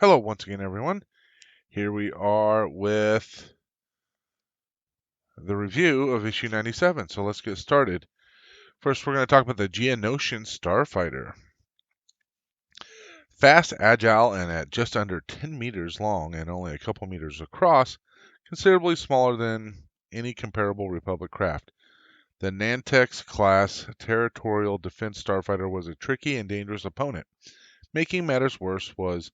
Hello once again, everyone. Here we are with the review of issue 97. So let's get started. First, we're going to talk about the Geonosian Starfighter. Fast, agile, and at just under 10 meters long and only a couple meters across, considerably smaller than any comparable Republic craft. The Nantex-class territorial defense starfighter was a tricky and dangerous opponent. Making matters worse was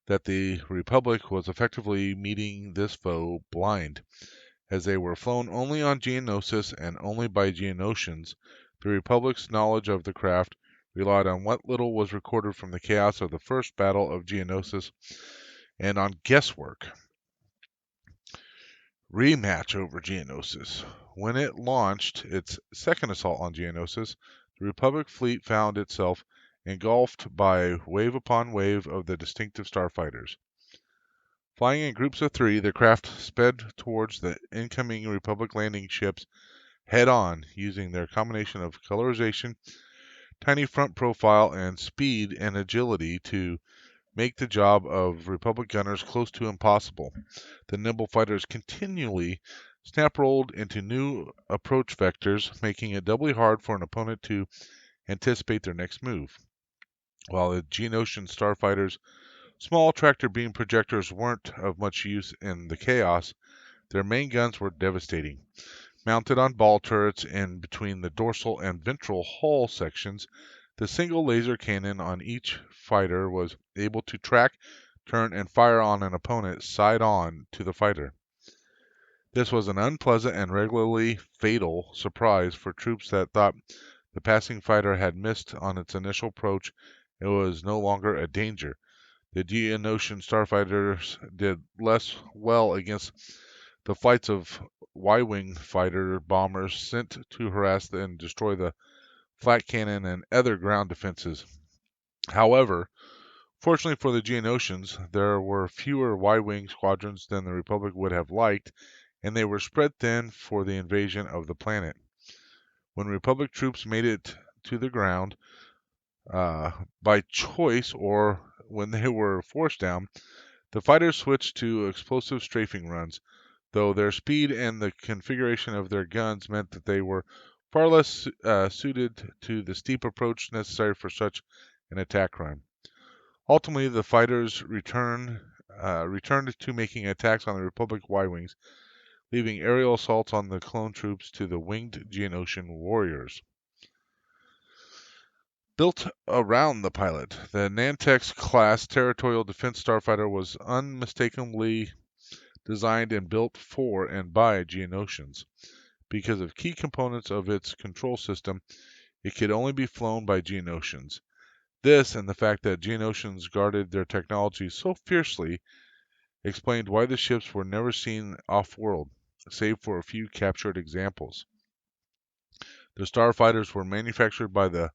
that the Republic was effectively meeting this foe blind. As they were flown only on Geonosis and only by Geonosians, the Republic's knowledge of the craft relied on what little was recorded from the chaos of the first battle of Geonosis and on guesswork. Rematch over Geonosis. When it launched its second assault on Geonosis, the Republic fleet found itself engulfed by wave upon wave of the distinctive starfighters. Flying in groups of three, the craft sped towards the incoming Republic landing ships head-on, using their combination of colorization, tiny front profile, and speed and agility to make the job of Republic gunners close to impossible. The nimble fighters continually snap-rolled into new approach vectors, making it doubly hard for an opponent to anticipate their next move. While the Geonosian Starfighters' small tractor beam projectors weren't of much use in the chaos, their main guns were devastating. Mounted on ball turrets in between the dorsal and ventral hull sections, the single laser cannon on each fighter was able to track, turn, and fire on an opponent side-on to the fighter. This was an unpleasant and regularly fatal surprise for troops that thought the passing fighter had missed on its initial approach and was no longer a danger. The Geonosian starfighters did less well against the flights of Y-wing fighter bombers sent to harass and destroy the flak cannon and other ground defenses. However, fortunately for the Geonosians, there were fewer Y-wing squadrons than the Republic would have liked, and they were spread thin for the invasion of the planet. When Republic troops made it to the ground, by choice or when they were forced down, the fighters switched to explosive strafing runs, though their speed and the configuration of their guns meant that they were far less suited to the steep approach necessary for such an attack run. Ultimately, the fighters returned to making attacks on the Republic Y-wings, leaving aerial assaults on the clone troops to the winged Geonosian warriors. Built around the pilot, the Nantex-class territorial defense starfighter was unmistakably designed and built for and by Geonosians. Because of key components of its control system, it could only be flown by Geonosians. This, and the fact that Geonosians guarded their technology so fiercely, explained why the ships were never seen off-world, save for a few captured examples. The starfighters were manufactured by the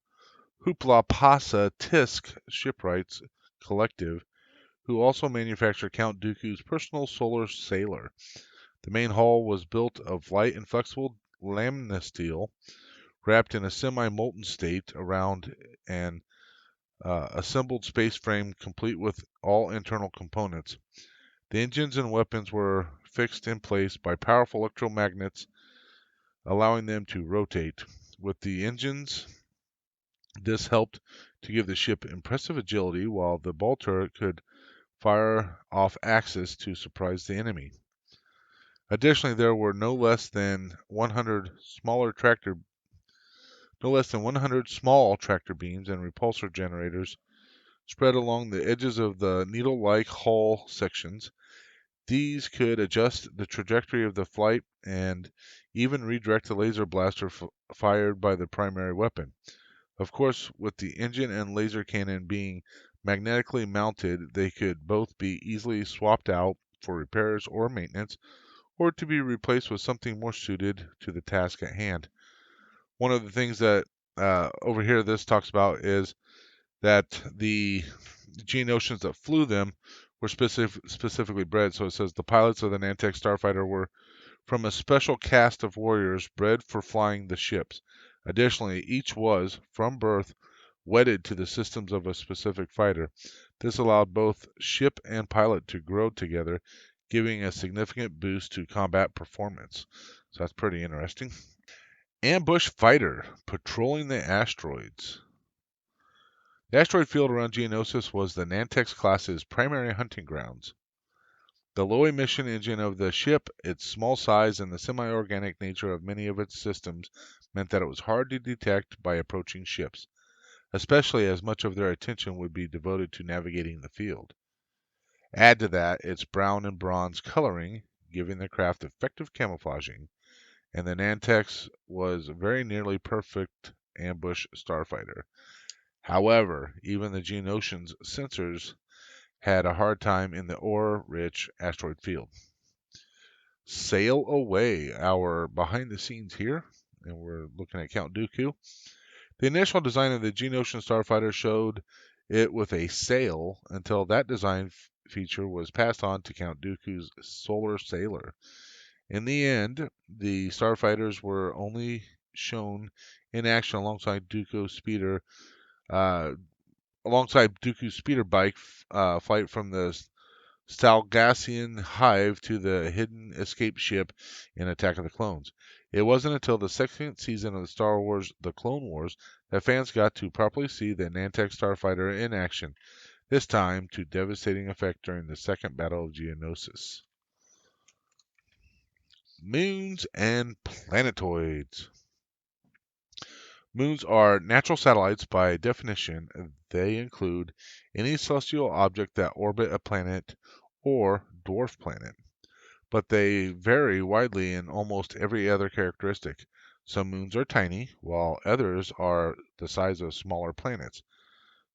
Hoopla Pasa Tisk Shipwrights Collective, who also manufacture Count Dooku's personal solar sailor. The main hull was built of light and flexible lamina steel, wrapped in a semi-molten state around an assembled space frame complete with all internal components. The engines and weapons were fixed in place by powerful electromagnets, allowing them to rotate. With the engines, this helped to give the ship impressive agility, while the ball turret could fire off axis to surprise the enemy. Additionally, there were no less than 100 small tractor beams and repulsor generators spread along the edges of the needle-like hull sections. These could adjust the trajectory of the flight and even redirect the laser blaster fired by the primary weapon. Of course, with the engine and laser cannon being magnetically mounted, they could both be easily swapped out for repairs or maintenance, or to be replaced with something more suited to the task at hand. One of the things that over here this talks about is that the Geonosians that flew them were specifically bred. So it says the pilots of the Nantex Starfighter were from a special caste of warriors bred for flying the ships. Additionally, each was, from birth, wedded to the systems of a specific fighter. This allowed both ship and pilot to grow together, giving a significant boost to combat performance. So that's pretty interesting. Ambush fighter patrolling the asteroids. The asteroid field around Geonosis was the Nantex class's primary hunting grounds. The low emission engine of the ship, its small size, and the semi organic nature of many of its systems meant that it was hard to detect by approaching ships, especially as much of their attention would be devoted to navigating the field. Add to that its brown and bronze coloring, giving the craft effective camouflaging, and the Nantex was a very nearly perfect ambush starfighter. However, even the Geonosian's sensors had a hard time in the ore-rich asteroid field. Sail away, our behind the scenes here, and we're looking at Count Dooku. The initial design of the Geonosian Starfighter showed it with a sail until that design feature was passed on to Count Dooku's Solar Sailor. In the end, the starfighters were only shown in action uh, alongside Dooku's speeder bike flight from the Stalgassian hive to the hidden escape ship in Attack of the Clones. It wasn't until the second season of Star Wars The Clone Wars that fans got to properly see the Nantex Starfighter in action, this time to devastating effect during the Second Battle of Geonosis. Moons and Planetoids. Moons are natural satellites by definition. They include any celestial object that orbit a planet or dwarf planet, but they vary widely in almost every other characteristic. Some moons are tiny, while others are the size of smaller planets.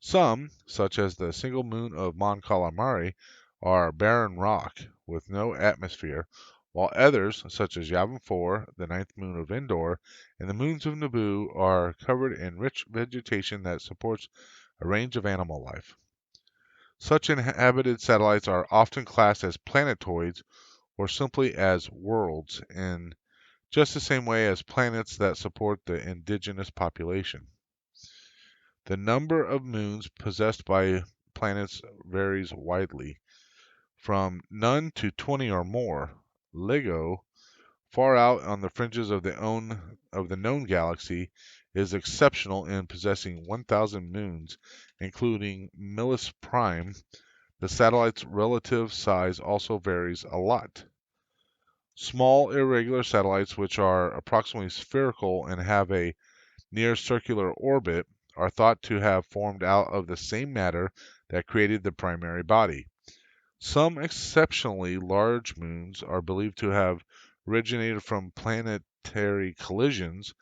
Some, such as the single moon of Mon Calamari, are barren rock with no atmosphere, while others, such as Yavin 4, the ninth moon of Endor, and the moons of Naboo, are covered in rich vegetation that supports a range of animal life. Such inhabited satellites are often classed as planetoids or simply as worlds, in just the same way as planets that support the indigenous population. The number of moons possessed by planets varies widely, from none to 20 or more. LIGO, far out on the fringes of the known galaxy, is exceptional in possessing 1,000 moons, including Millis Prime. The satellite's relative size also varies a lot. Small irregular satellites, which are approximately spherical and have a near circular orbit, are thought to have formed out of the same matter that created the primary body. Some exceptionally large moons are believed to have originated from planetary collisions,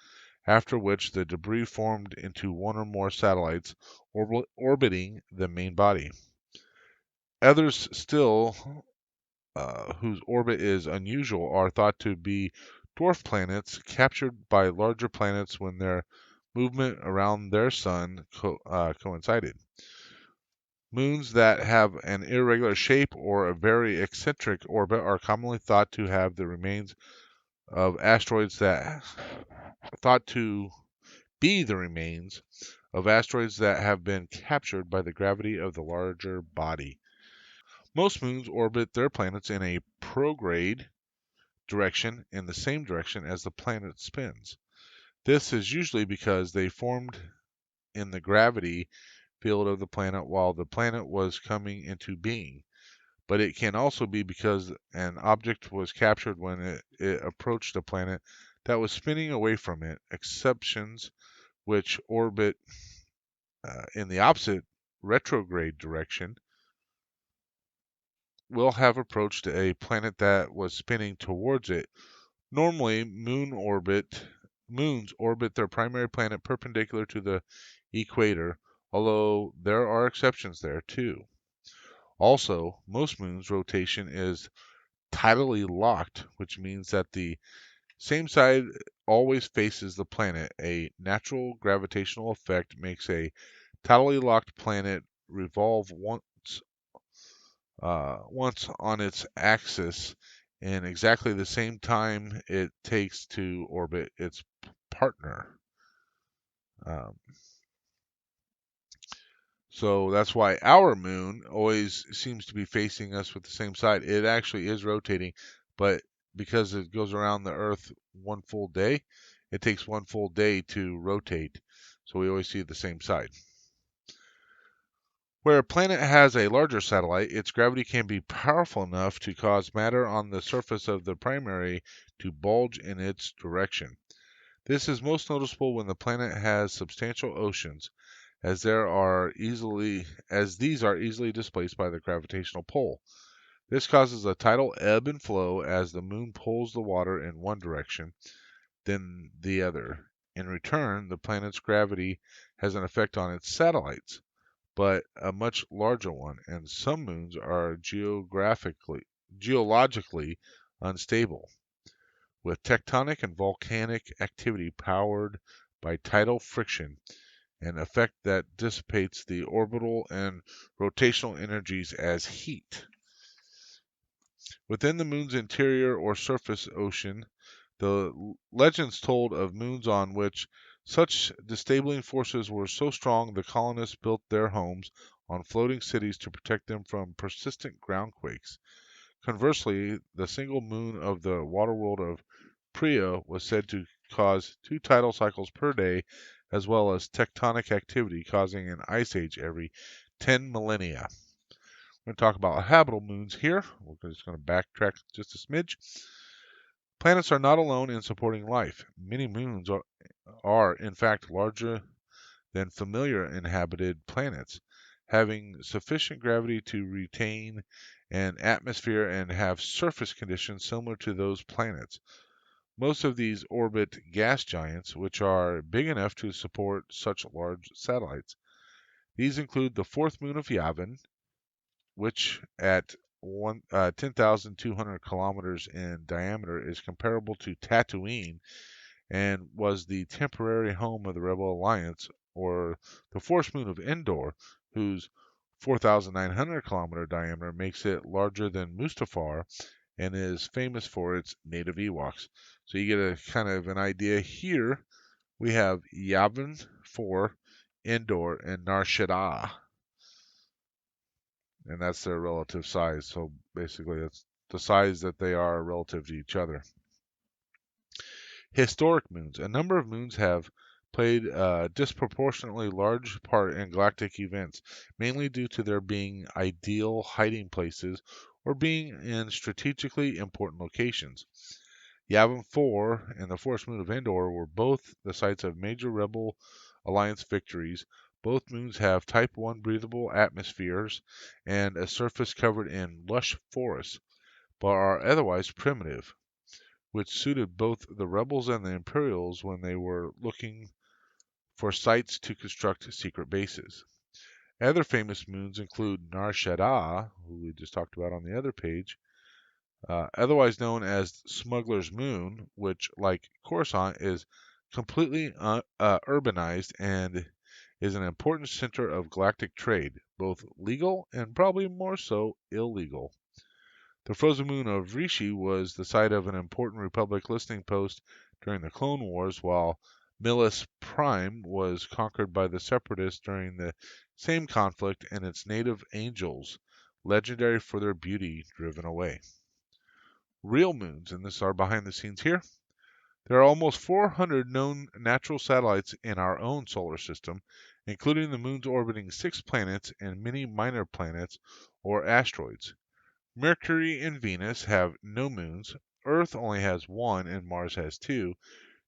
after which the debris formed into one or more satellites orbiting the main body. Others still, whose orbit is unusual, are thought to be dwarf planets captured by larger planets when their movement around their sun coincided. Moons that have an irregular shape or a very eccentric orbit are commonly thought to have the remains of asteroids that thought to be the remains of asteroids that have been captured by the gravity of the larger body. Most moons orbit their planets in a prograde direction, in the same direction as the planet spins. This is usually because they formed in the gravity field of the planet while the planet was coming into being, but it can also be because an object was captured when it approached a planet that was spinning away from it. Exceptions, which orbit in the opposite retrograde direction, will have approached a planet that was spinning towards it. Normally, moons orbit their primary planet perpendicular to the equator, although there are exceptions there too. Also, most moons' rotation is tidally locked, which means that the same side always faces the planet. A natural gravitational effect makes a tidally locked planet revolve once on its axis in exactly the same time it takes to orbit its partner. Um, So that's why our moon always seems to be facing us with the same side. It actually is rotating, but because it goes around the Earth one full day, it takes one full day to rotate. So we always see the same side. Where a planet has a larger satellite, its gravity can be powerful enough to cause matter on the surface of the primary to bulge in its direction. This is most noticeable when the planet has substantial oceans, as these are easily displaced by the gravitational pull. This causes a tidal ebb and flow as the moon pulls the water in one direction, then the other. In return, the planet's gravity has an effect on its satellites, but a much larger one, and some moons are geologically unstable, with tectonic and volcanic activity powered by tidal friction, an effect that dissipates the orbital and rotational energies as heat. Within the moon's interior or surface ocean, the legends told of moons on which such disabling forces were so strong the colonists built their homes on floating cities to protect them from persistent ground quakes. Conversely, the single moon of the waterworld of Priya was said to cause 2 tidal cycles per day, as well as tectonic activity causing an ice age every 10 millennia. We're going to talk about habitable moons here. We're just going to backtrack just a smidge. Planets are not alone in supporting life. Many moons are in fact larger than familiar inhabited planets, having sufficient gravity to retain an atmosphere and have surface conditions similar to those planets. Most of these orbit gas giants, which are big enough to support such large satellites. These include the fourth moon of Yavin, which at 10,200 kilometers in diameter is comparable to Tatooine and was the temporary home of the Rebel Alliance, or the fourth moon of Endor, whose 4,900-kilometer diameter makes it larger than Mustafar and is famous for its native Ewoks. So you get a kind of an idea here. We have Yavin 4, Endor, and Nar Shaddaa, and that's their relative size. So basically, that's the size that they are relative to each other. Historic moons. A number of moons have played a disproportionately large part in galactic events, mainly due to their being ideal hiding places or being in strategically important locations. Yavin 4 and the fourth moon of Endor were both the sites of major Rebel Alliance victories. Both moons have Type 1 breathable atmospheres and a surface covered in lush forests, but are otherwise primitive, which suited both the rebels and the Imperials when they were looking for sites to construct secret bases. Other famous moons include Nar Shaddaa, who we just talked about on the other page, otherwise known as Smuggler's Moon, which, like Coruscant, is completely urbanized and is an important center of galactic trade, both legal and probably more so illegal. The frozen moon of Rishi was the site of an important Republic listening post during the Clone Wars, while Millis Prime was conquered by the Separatists during the same conflict and its native angels, legendary for their beauty, driven away. Real moons, and this is our behind the scenes here. There are almost 400 known natural satellites in our own solar system, including the moons orbiting 6 planets and many minor planets or asteroids. Mercury and Venus have no moons. Earth only has one and Mars has two.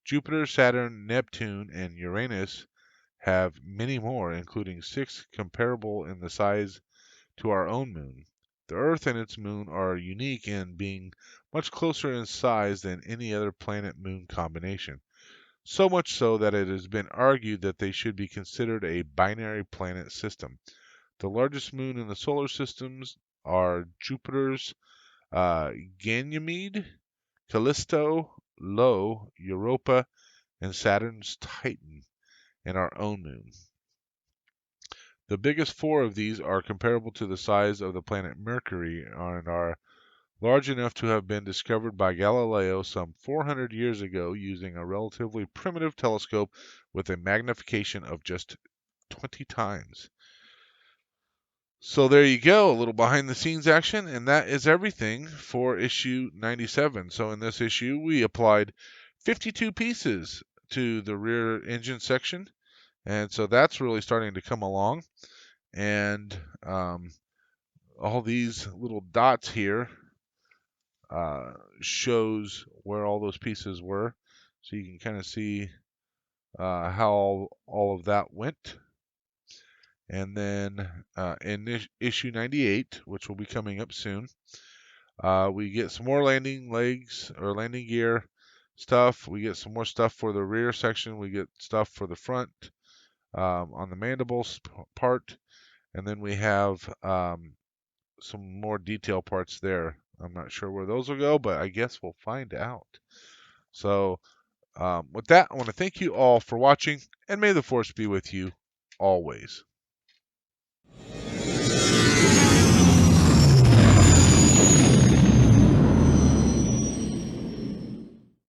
Jupiter, Saturn, Neptune, and Uranus have many more, including 6 comparable in the size to our own moon. The Earth and its moon are unique in being much closer in size than any other planet-moon combination. So much so that it has been argued that they should be considered a binary planet system. The largest moon in the solar systems are Jupiter's Ganymede, Callisto, Io, Europa, and Saturn's Titan, and our own moon. The biggest 4 of these are comparable to the size of the planet Mercury and are large enough to have been discovered by Galileo some 400 years ago using a relatively primitive telescope with a magnification of just 20 times. So there you go, a little behind the scenes action, and that is everything for issue 97. So in this issue, we applied 52 pieces to the rear engine section, and so that's really starting to come along. And all these little dots here shows where all those pieces were, so you can kind of see how all of that went. And then in issue 98, which will be coming up soon, we get some more landing legs or landing gear stuff. We get some more stuff for the rear section. We get stuff for the front on the mandibles part. And then we have some more detail parts there. I'm not sure where those will go, but I guess we'll find out. So with that, I want to thank you all for watching, and may the force be with you always.